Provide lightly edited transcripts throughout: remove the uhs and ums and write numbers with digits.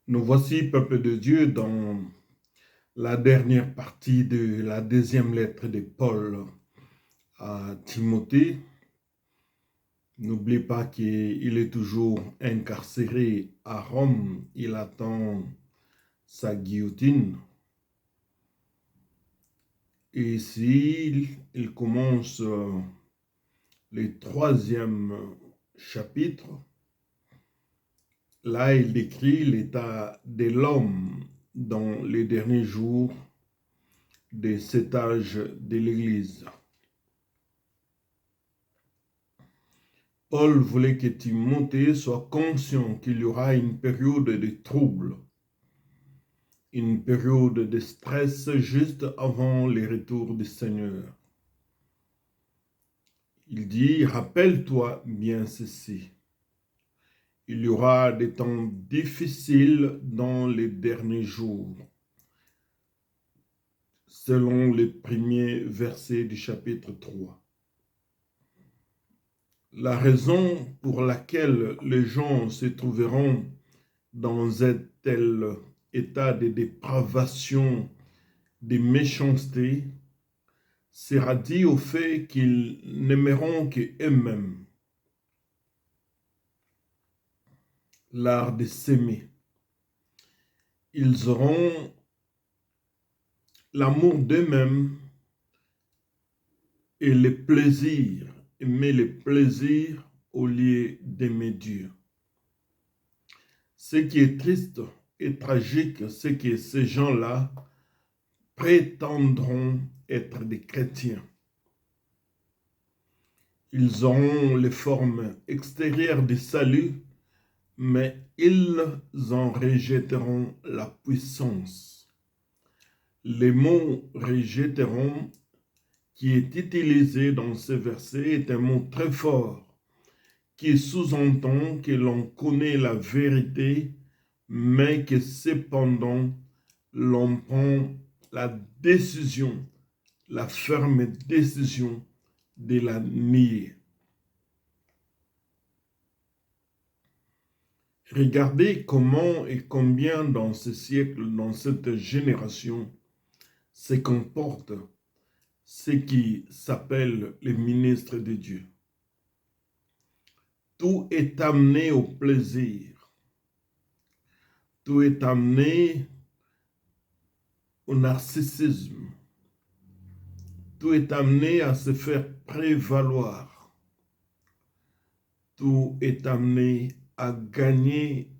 Nous voici, peuple de Dieu, dans la dernière partie de la deuxième lettre de Paul à Timothée. N'oublie pas qu'il est toujours incarcéré à Rome. Il attend sa guillotine. Et ici, il commence le troisième chapitre. Là, il décrit l'état de l'homme dans les derniers jours de cet âge de l'Église. Paul voulait que Timothée soit conscient qu'il y aura une période de trouble, une période de stress juste avant le retour du Seigneur. Il dit, rappelle-toi bien ceci. Il y aura des temps difficiles dans les derniers jours, selon les premiers versets du chapitre 3. La raison pour laquelle les gens se trouveront dans un tel état de dépravation, de méchanceté, sera due au fait qu'ils n'aimeront qu'eux-mêmes l'art de s'aimer. Ils auront l'amour d'eux-mêmes et le plaisir, aimer le plaisir au lieu d'aimer Dieu. Ce qui est triste et tragique, c'est que ces gens-là prétendront être des chrétiens. Ils auront les formes extérieures du salut, mais ils en rejetteront la puissance. Le mot rejetteront qui est utilisé dans ce verset est un mot très fort qui sous-entend que l'on connaît la vérité, mais que cependant l'on prend la décision, la ferme décision de la nier. Regardez comment et combien dans ce siècle, dans cette génération, se comportent ce qui s'appelle les ministres de Dieu. Tout est amené au plaisir. Tout est amené au narcissisme. Tout est amené à se faire prévaloir. Tout est amené à gagner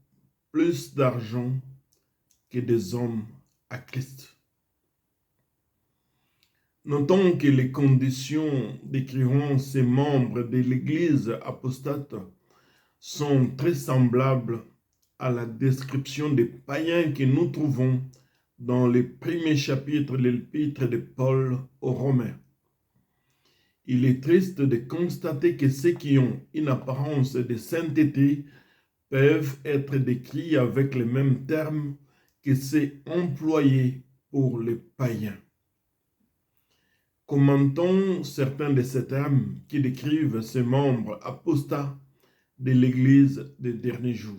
plus d'argent que des hommes à Christ. Notons que les conditions décrivant ces membres de l'Église apostate sont très semblables à la description des païens que nous trouvons dans les premiers chapitres de l'épître de Paul aux Romains. Il est triste de constater que ceux qui ont une apparence de sainteté peuvent être décrits avec les mêmes termes que ceux employés pour les païens. Commentons certains de ces termes qui décrivent ces membres apostats de l'Église des derniers jours.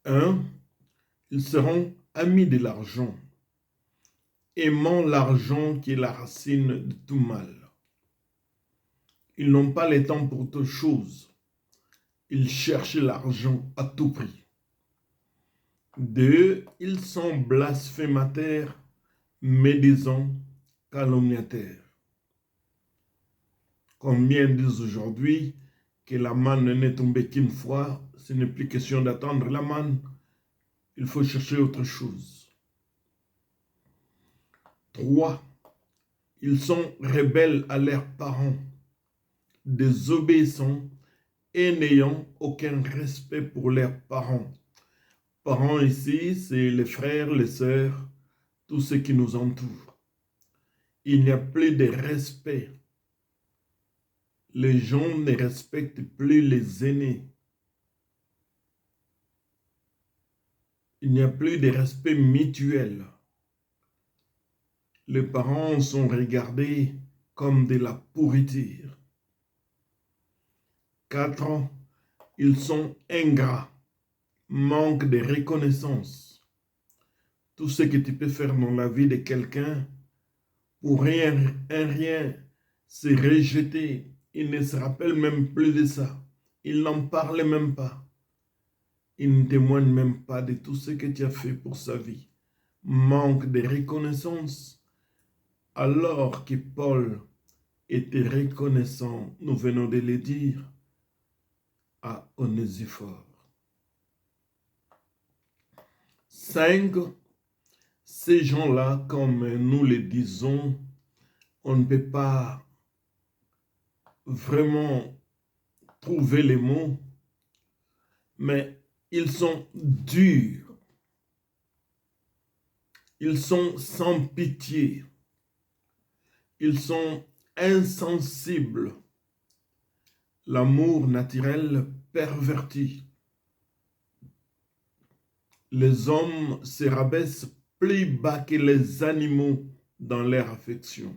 1. Ils seront amis de l'argent, aimant l'argent qui est la racine de tout mal. Ils n'ont pas le temps pour toute chose. Ils cherchent l'argent à tout prix. 2. Ils sont blasphémateurs, médisants, calomniateurs. Combien disent aujourd'hui que la manne n'est tombée qu'une fois, ce n'est plus question d'attendre la manne, il faut chercher autre chose. 3. Ils sont rebelles à leurs parents, désobéissants et n'ayant aucun respect pour leurs parents. Parents ici, c'est les frères, les sœurs, tous ceux qui nous entourent. Il n'y a plus de respect. Les gens ne respectent plus les aînés. Il n'y a plus de respect mutuel. Les parents sont regardés comme de la pourriture. 4. Ils sont ingrats, manquent de reconnaissance. Tout ce que tu peux faire dans la vie de quelqu'un, pour rien, c'est rejeté. Il ne se rappelle même plus de ça. Il n'en parle même pas. Il ne témoigne même pas de tout ce que tu as fait pour sa vie. Manque de reconnaissance. Alors que Paul était reconnaissant, nous venons de le dire, à Onésiphore. 5. Ces gens-là, comme nous le disons, on ne peut pas vraiment trouver les mots, mais ils sont durs. Ils sont sans pitié. Ils sont insensibles. L'amour naturel perverti. Les hommes se rabaissent plus bas que les animaux dans leur affection.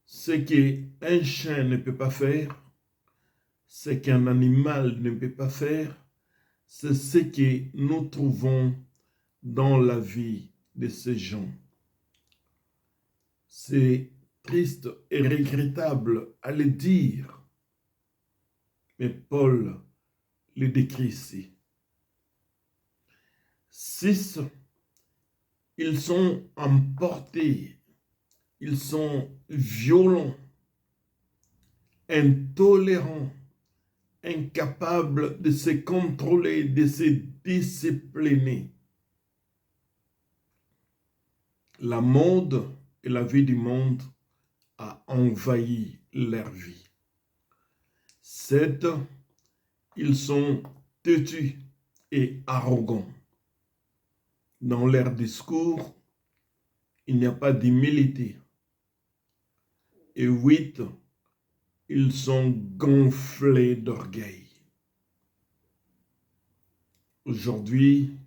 Ce qu'un chien ne peut pas faire, ce qu'un animal ne peut pas faire, c'est ce que nous trouvons dans la vie de ces gens. C'est triste et regrettable à le dire, mais Paul le décrit ici. 6. Ils sont emportés, ils sont violents, intolérants, incapables de se contrôler, de se discipliner. La mode et la vie du monde a envahi leur vie. 7. Ils sont têtus et arrogants. Dans leur discours, il n'y a pas d'humilité. Et 8. Ils sont gonflés d'orgueil. Aujourd'hui,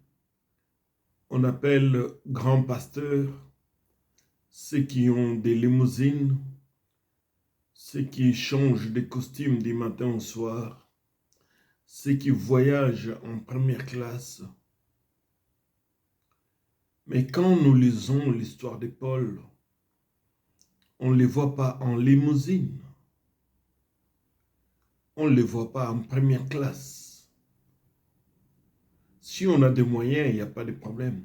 on appelle grands pasteurs ceux qui ont des limousines, ceux qui changent de costume du matin au soir, ceux qui voyagent en première classe. Mais quand nous lisons l'histoire de Paul, on ne les voit pas en limousine. On ne les voit pas en première classe. Si on a des moyens, il n'y a pas de problème.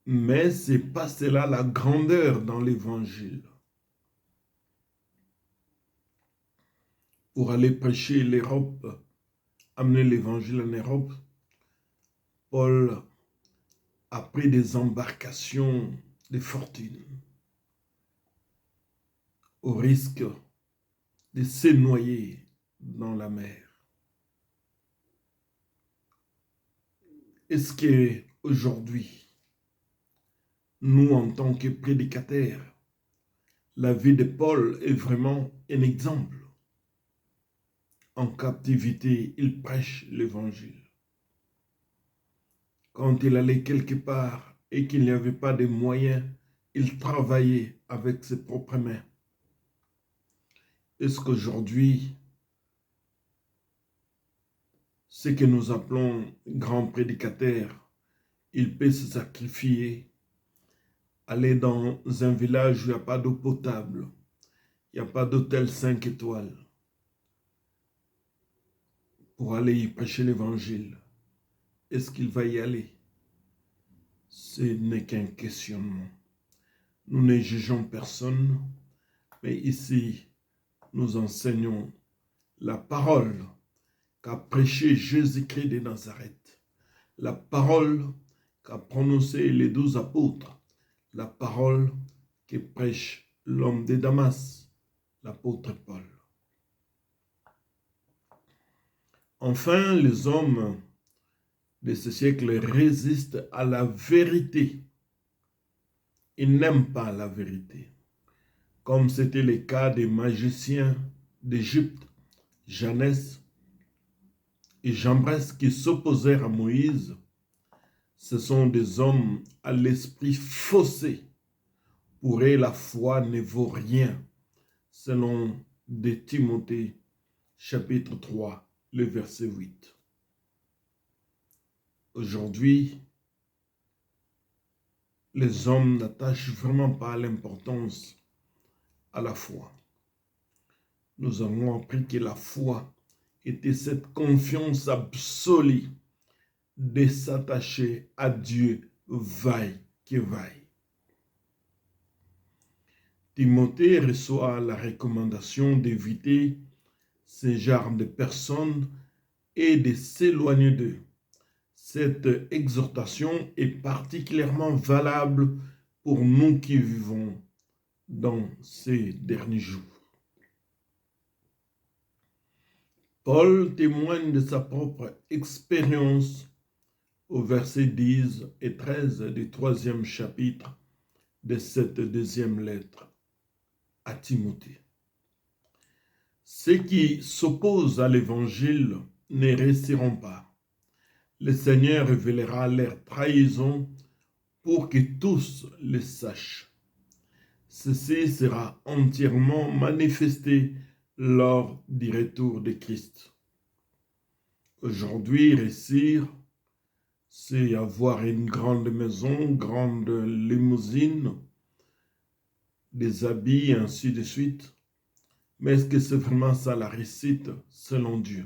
Mais ce n'est pas cela la grandeur dans l'évangile. Pour aller prêcher l'Europe, amener l'évangile en Europe, Paul a pris des embarcations de fortune au risque de se noyer dans la mer. Est-ce qu'aujourd'hui, nous, en tant que prédicateurs, la vie de Paul est vraiment un exemple? En captivité, il prêche l'évangile. Quand il allait quelque part et qu'il n'y avait pas de moyens, il travaillait avec ses propres mains. Est-ce qu'aujourd'hui, ce que nous appelons grands prédicateurs, il peut se sacrifier, aller dans un village où il n'y a pas d'eau potable, il n'y a pas d'hôtel 5 étoiles, pour aller y prêcher l'évangile? Est-ce qu'il va y aller? Ce n'est qu'un questionnement. Nous ne jugeons personne, mais ici, nous enseignons la parole qu'a prêché Jésus-Christ de Nazareth, la parole qu'a prononcé les 12 apôtres, la parole que prêche l'homme de Damas, l'apôtre Paul. Enfin, les hommes de ce siècle résistent à la vérité. Ils n'aiment pas la vérité, comme c'était le cas des magiciens d'Égypte, Janès et Jambres qui s'opposèrent à Moïse. Ce sont des hommes à l'esprit faussé. Pour eux, la foi ne vaut rien. selon de Timothée, chapitre 3, le verset 8. Aujourd'hui, les hommes n'attachent vraiment pas l'importance à la foi. Nous avons appris que la foi était cette confiance absolue de s'attacher à Dieu vaille que vaille. Timothée reçoit la recommandation d'éviter ce genre de personnes et de s'éloigner d'eux. Cette exhortation est particulièrement valable pour nous qui vivons dans ces derniers jours. Paul témoigne de sa propre expérience au verset 10 et 13 du 3e chapitre de cette deuxième lettre à Timothée. Ceux qui s'opposent à l'évangile ne réussiront pas. Le Seigneur révélera leur trahison pour que tous le sachent. Ceci sera entièrement manifesté lors du retour de Christ. Aujourd'hui, réussir, c'est avoir une grande maison, grande limousine, des habits, ainsi de suite. Mais est-ce que c'est vraiment ça la réussite selon Dieu?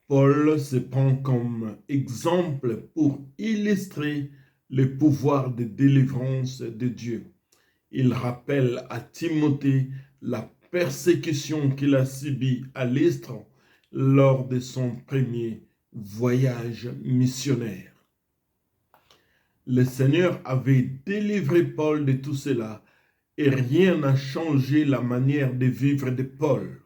Paul se prend comme exemple pour illustrer le pouvoir de délivrance de Dieu. Il rappelle à Timothée la persécution qu'il a subie à Lystre lors de son premier voyage missionnaire. Le Seigneur avait délivré Paul de tout cela et rien n'a changé la manière de vivre de Paul.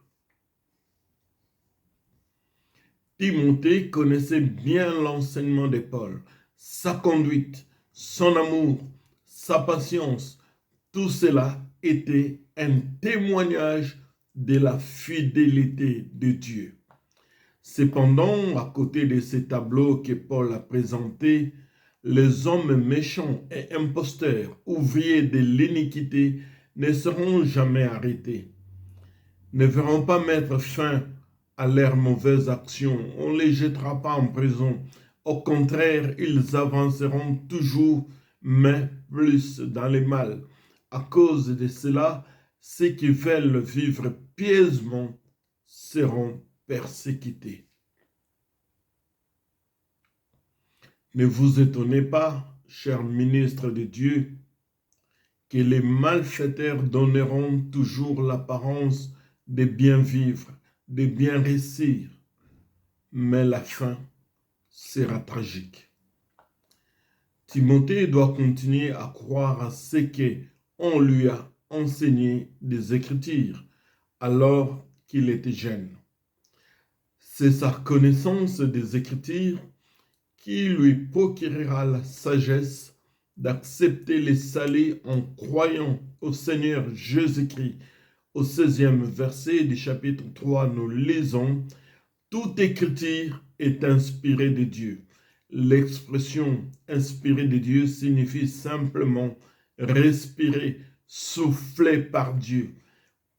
Timothée connaissait bien l'enseignement de Paul, sa conduite, son amour, sa patience. Tout cela était un témoignage de la fidélité de Dieu. Cependant, à côté de ces tableaux que Paul a présentés, les hommes méchants et imposteurs, ouvriers de l'iniquité, ne seront jamais arrêtés, ne verront pas mettre fin à leurs mauvaises actions. On ne les jettera pas en prison. Au contraire, ils avanceront toujours, mais plus dans le mal. À cause de cela, ceux qui veulent vivre pieusement seront persécutés. Ne vous étonnez pas, chers ministres de Dieu, que les malfaiteurs donneront toujours l'apparence de bien vivre, de bien réussir, mais la fin sera tragique. Timothée doit continuer à croire à ce qu'on lui a enseigné des Écritures alors qu'il était jeune. C'est sa connaissance des Écritures qui lui procurera la sagesse d'accepter les salut en croyant au Seigneur Jésus-Christ. Au 16e verset du chapitre 3, nous lisons « Toute écriture est inspirée de Dieu ». L'expression « inspirée de Dieu » signifie simplement « respirer, souffler par Dieu ».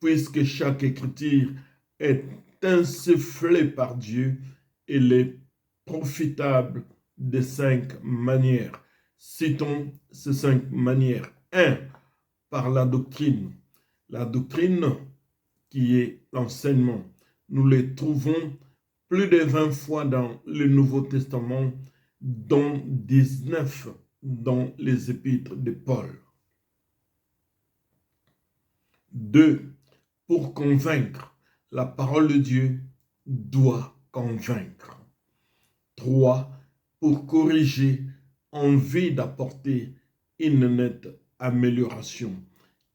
Puisque chaque écriture est insufflée par Dieu, elle est profitable de 5 manières. Citons ces 5 manières. 1. Par la doctrine. La doctrine qui est l'enseignement. Nous les trouvons plus de 20 fois dans le Nouveau Testament, dont 19 dans les épîtres de Paul. 2. Pour convaincre. La parole de Dieu doit convaincre. 3. Pour corriger, en vue d'apporter une nette amélioration.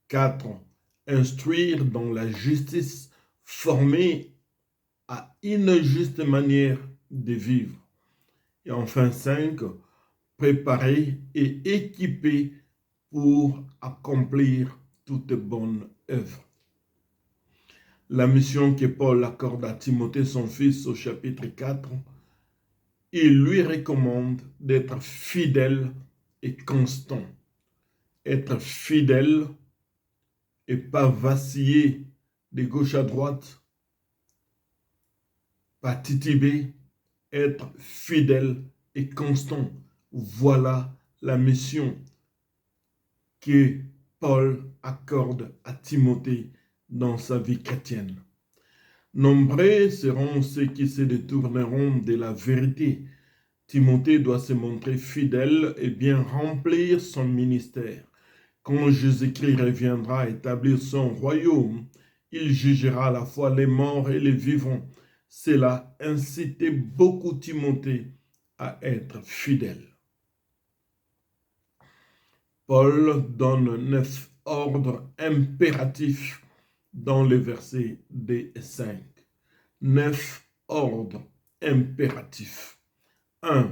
4. Instruire dans la justice, former à une juste manière de vivre. Et enfin 5. Préparer et équiper pour accomplir toute bonne œuvre. La mission que Paul accorde à Timothée, son fils, au chapitre 4, il lui recommande d'être fidèle et constant. Être fidèle et pas vaciller de gauche à droite, pas tituber, être fidèle et constant. Voilà la mission que Paul accorde à Timothée dans sa vie chrétienne. Nombreux seront ceux qui se détourneront de la vérité. Timothée doit se montrer fidèle et bien remplir son ministère. Quand Jésus-Christ reviendra établir son royaume, il jugera à la fois les morts et les vivants. Cela incitait beaucoup Timothée à être fidèle. Paul donne 9 ordres impératifs dans les versets 2 et 5. 9 ordres impératifs. 1.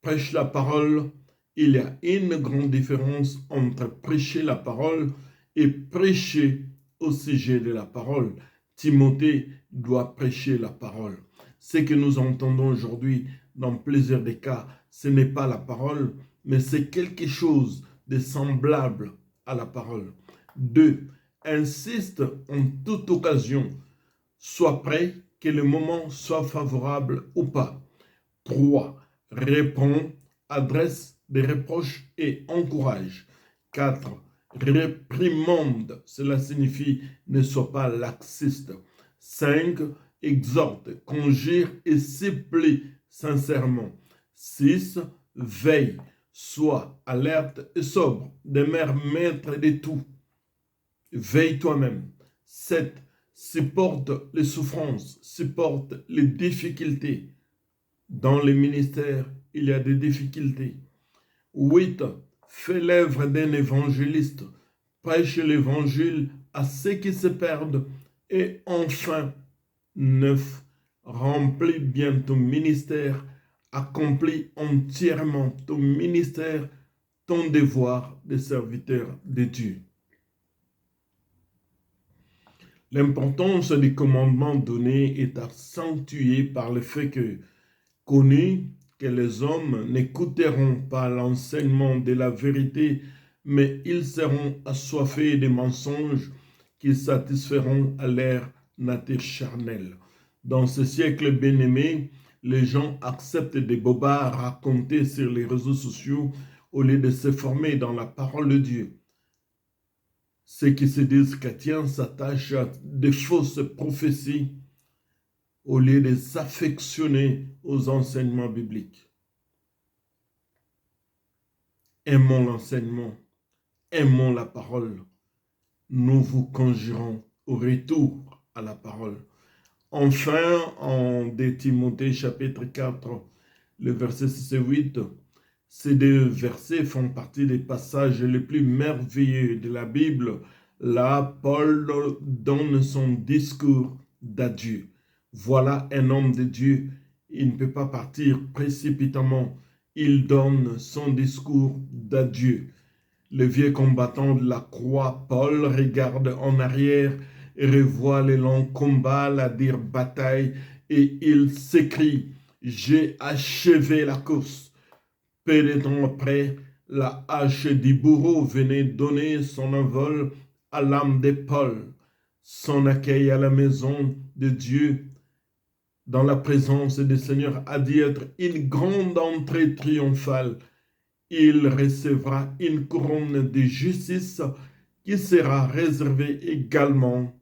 Prêche la parole. Il y a une grande différence entre prêcher la parole et prêcher au sujet de la parole. Timothée doit prêcher la parole. Ce que nous entendons aujourd'hui dans plusieurs des cas, ce n'est pas la parole, mais c'est quelque chose de semblable à la parole. 2. Insiste en toute occasion. Sois prêt, que le moment soit favorable ou pas. 3. Réponds, adresse des reproches et encourage. 4. Réprimande, cela signifie ne sois pas laxiste. 5. Exhorte, conjure et supplie sincèrement. 6. Veille, sois alerte et sobre, demeure maître de tout. Veille toi-même. 7. Supporte les souffrances, supporte les difficultés. Dans les ministères, il y a des difficultés. 8. Fais l'œuvre d'un évangéliste. Prêche l'évangile à ceux qui se perdent. Et enfin, 9. Remplis bien ton ministère. Accomplis entièrement ton ministère, ton devoir de serviteur de Dieu. L'importance des commandements donnés est accentuée par le fait que connu que les hommes n'écouteront pas l'enseignement de la vérité, mais ils seront assoiffés des mensonges qui satisferont à leur nature charnelle. Dans ce siècle bien-aimé, les gens acceptent des bobards racontés sur les réseaux sociaux au lieu de se former dans la parole de Dieu. Ceux qui se disent chrétiens s'attachent à des fausses prophéties au lieu de s'affectionner aux enseignements bibliques. Aimons l'enseignement, aimons la parole. Nous vous conjurons au retour à la parole. Enfin, en 2 Timothée chapitre 4, le verset 6 et 8, ces deux versets font partie des passages les plus merveilleux de la Bible. Là, Paul donne son discours d'adieu. Voilà un homme de Dieu. Il ne peut pas partir précipitamment. Il donne son discours d'adieu. Le vieux combattant de la croix, Paul, regarde en arrière et revoit les longs combats, la dure bataille, et il s'écrie « J'ai achevé la course ». Peu de temps après, la hache du bourreau venait donner son envol à l'âme de Paul. Son accueil à la maison de Dieu, dans la présence du Seigneur, a dû être une grande entrée triomphale. Il recevra une couronne de justice qui sera réservée également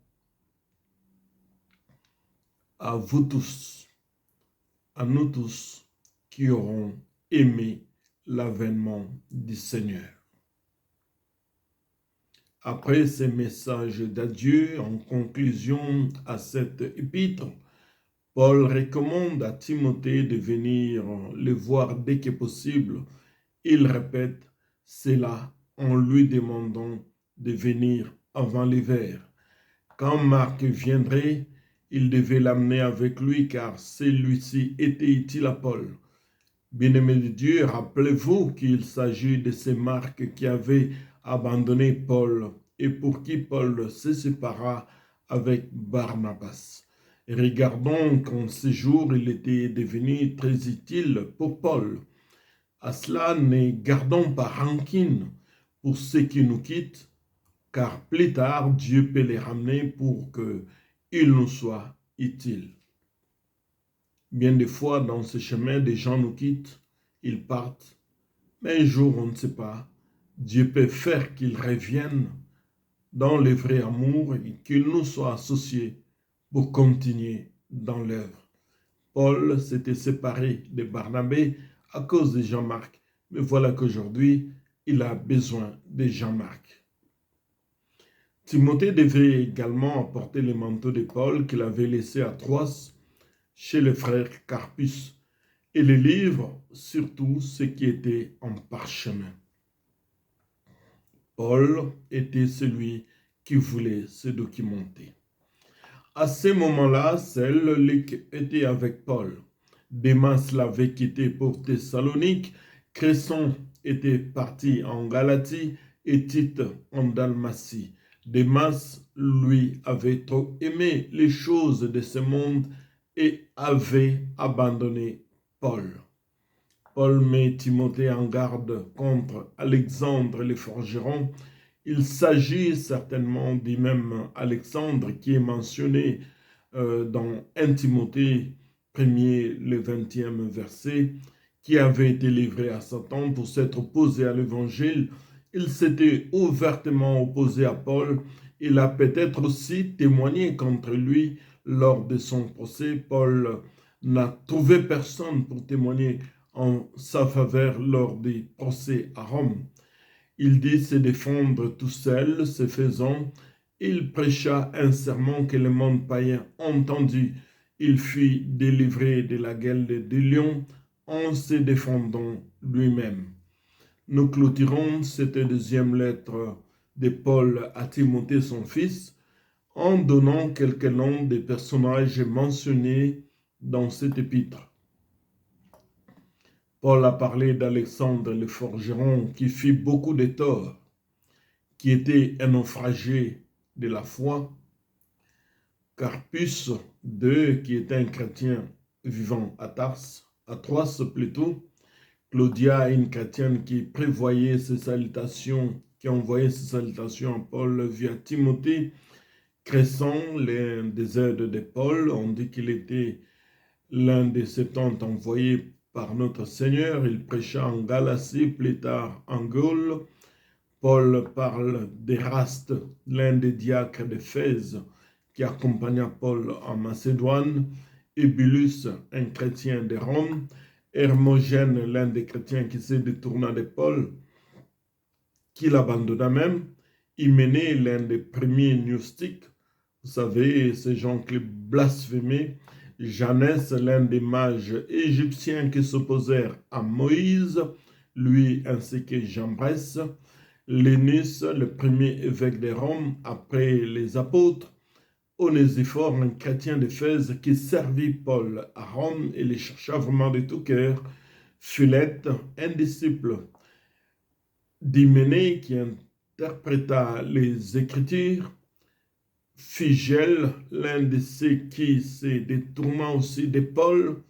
à vous tous, à nous tous qui aurons aimé l'avènement du Seigneur. Après ces messages d'adieu, en conclusion à cette épître, Paul recommande à Timothée de venir le voir dès que possible. Il répète cela en lui demandant de venir avant l'hiver. Quand Marc viendrait, il devait l'amener avec lui car celui-ci était utile à Paul. Bien-aimés de Dieu, rappelez-vous qu'il s'agit de ces Marc qui avaient abandonné Paul et pour qui Paul se sépara avec Barnabas. Et regardons qu'en ce jour, il était devenu très utile pour Paul. À cela, ne gardons pas rancune pour ceux qui nous quittent, car plus tard, Dieu peut les ramener pour qu'ils nous soient utiles. Bien des fois, dans ce chemin, des gens nous quittent, ils partent, mais un jour, on ne sait pas, Dieu peut faire qu'ils reviennent dans le vrai amour et qu'ils nous soient associés pour continuer dans l'œuvre. Paul s'était séparé de Barnabé à cause de Jean-Marc, mais voilà qu'aujourd'hui, il a besoin de Jean-Marc. Timothée devait également apporter le manteau de Paul qu'il avait laissé à Troas chez le frère Carpus et les livres, surtout ce qui était en parchemin. Paul était celui qui voulait se documenter. À ce moment-là, seul Luc était avec Paul. Démas l'avait quitté pour Thessalonique, Cresson était parti en Galatie et Tite en Dalmatie. Démas, lui, avait trop aimé les choses de ce monde et avait abandonné Paul. Paul met Timothée en garde contre Alexandre le forgeron. Il s'agit certainement du même Alexandre qui est mentionné dans 1 Timothée 1er, le 20e verset, qui avait été livré à Satan pour s'être opposé à l'évangile. Il s'était ouvertement opposé à Paul. Il a peut-être aussi témoigné contre lui lors de son procès. Paul n'a trouvé personne pour témoigner en sa faveur lors des procès à Rome. Il dit se défendre tout seul, ce faisant, il prêcha un sermon que le monde païen entendu. Il fut délivré de la gueule des lions en se défendant lui-même. Nous clôturons cette deuxième lettre de Paul à Timothée, son fils, en donnant quelques noms des personnages mentionnés dans cet épître. Paul a parlé d'Alexandre le forgeron qui fit beaucoup de torts, qui était un naufragé de la foi. Carpus II, qui était un chrétien vivant à Troas plutôt. Claudia, une chrétienne qui prévoyait ses salutations, qui envoyait ses salutations à Paul via Timothée. Cresson, l'un des aides de Paul, on dit qu'il était l'un des 70 envoyés par notre Seigneur. Il prêcha en Galatie, plus tard en Gaule. Paul parle d'Éraste, l'un des diacres d'Éphèse, qui accompagna Paul en Macédoine. Eubulus, un chrétien de Rome. Hermogène, l'un des chrétiens qui se détourna de Paul, qui l'abandonna même. Hyménée, l'un des premiers gnostiques. Vous savez, ces gens qui blasphémaient. Janès, l'un des mages égyptiens qui s'opposèrent à Moïse, lui ainsi que Jambres. Lénus, le premier évêque de Rome après les apôtres. Onésiphore, un chrétien d'Éphèse qui servit Paul à Rome et les chercha vraiment de tout cœur. Philette, un disciple d'Hyménée qui interpréta les Écritures. Phygel, l'un de ceux qui se détourna aussi de Paul.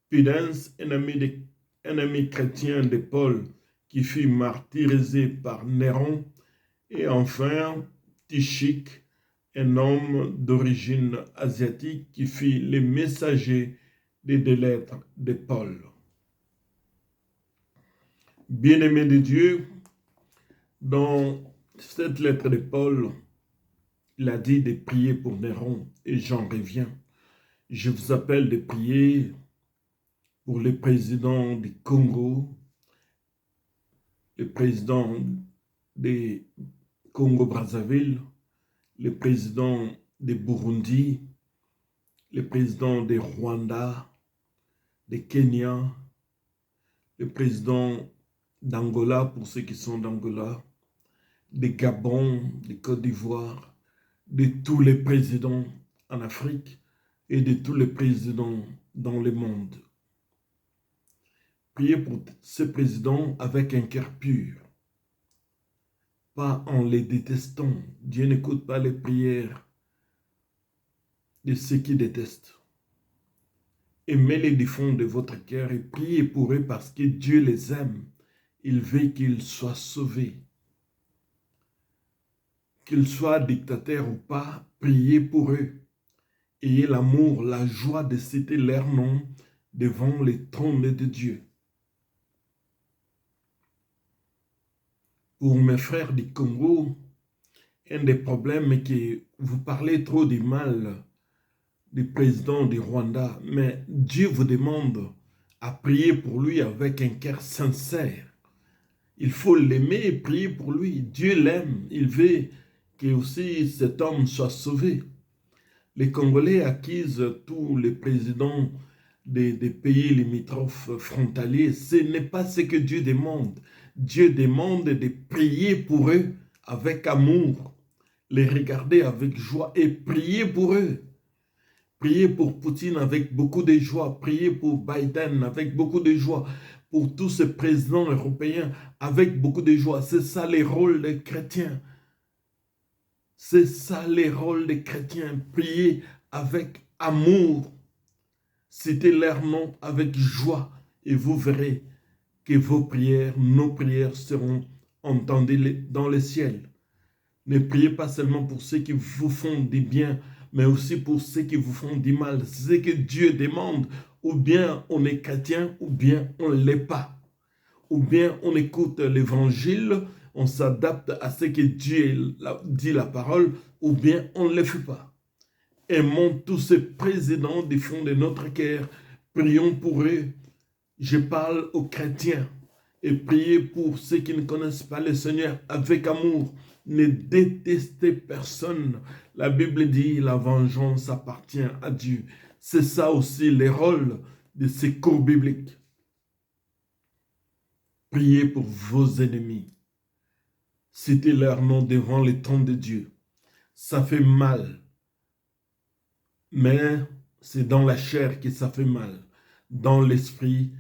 Pudens, ennemi chrétien de Paul, qui fut martyrisé par Néron. Et enfin, Tychique, un homme d'origine asiatique qui fut le messager des deux lettres de Paul. Bien-aimés de Dieu, dans cette lettre de Paul, il a dit de prier pour Néron et j'en reviens. Je vous appelle de prier pour le président du Congo, le président du Congo-Brazzaville, le président de Burundi, le président de Rwanda, de Kenya, le président d'Angola pour ceux qui sont d'Angola, de Gabon, de Côte d'Ivoire, de tous les présidents en Afrique et de tous les présidents dans le monde. Priez pour ces présidents avec un cœur pur, pas en les détestant. Dieu n'écoute pas les prières de ceux qui détestent. Aimez-les du fond de votre cœur et priez pour eux parce que Dieu les aime. Il veut qu'ils soient sauvés. qu'ils soient dictateurs ou pas, priez pour eux. Ayez l'amour, la joie de citer leur nom devant les trônes de Dieu. Pour mes frères du Congo, un des problèmes est que vous parlez trop du mal du président du Rwanda, mais Dieu vous demande à prier pour lui avec un cœur sincère. Il faut l'aimer et prier pour lui. Dieu l'aime. Il veut que aussi cet homme soit sauvé. Les Congolais accusent tous les présidents des pays limitrophes frontaliers. Ce n'est pas ce que Dieu demande. Dieu demande de prier pour eux avec amour, les regarder avec joie et prier pour eux. Priez pour Poutine avec beaucoup de joie. Priez pour Biden avec beaucoup de joie. Pour tous ces présidents européens avec beaucoup de joie. C'est ça les rôles des chrétiens. C'est ça les rôles des chrétiens. Priez avec amour. Citez leur nom avec joie. Et vous verrez que vos prières, nos prières seront entendues dans le ciel. Ne priez pas seulement pour ceux qui vous font du bien, mais aussi pour ceux qui vous font du mal. C'est ce que Dieu demande. Ou bien on est chrétien, ou bien on ne l'est pas. Ou bien on écoute l'évangile, on s'adapte à ce que Dieu dit la parole, ou bien on ne le fait pas. Aimons tous ces présidents du fond de notre cœur. Prions pour eux. Je parle aux chrétiens. Et priez pour ceux qui ne connaissent pas le Seigneur avec amour. Ne détestez personne. La Bible dit la vengeance appartient à Dieu. C'est ça aussi le rôle de ces cours bibliques. Priez pour vos ennemis. Citez leur nom devant le trône de Dieu. Ça fait mal. Mais c'est dans la chair que ça fait mal. Dans l'esprit,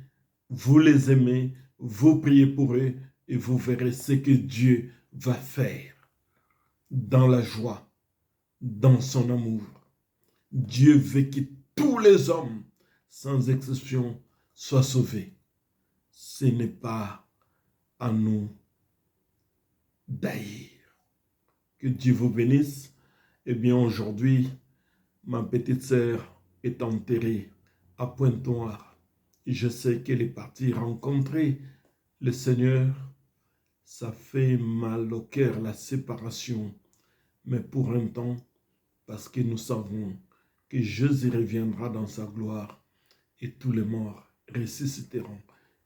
vous les aimez, vous priez pour eux et vous verrez ce que Dieu va faire. Dans la joie, dans son amour. Dieu veut que tous les hommes, sans exception, soient sauvés. Ce n'est pas à nous d'haïr. Que Dieu vous bénisse. Eh bien, aujourd'hui, ma petite sœur est enterrée à Pointe-Noire. Et je sais qu'elle est partie rencontrer le Seigneur. Ça fait mal au cœur, la séparation. Mais pour un temps, parce que nous savons que Jésus reviendra dans sa gloire et tous les morts ressusciteront.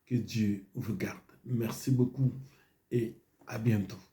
Que Dieu vous garde. Merci beaucoup et à bientôt.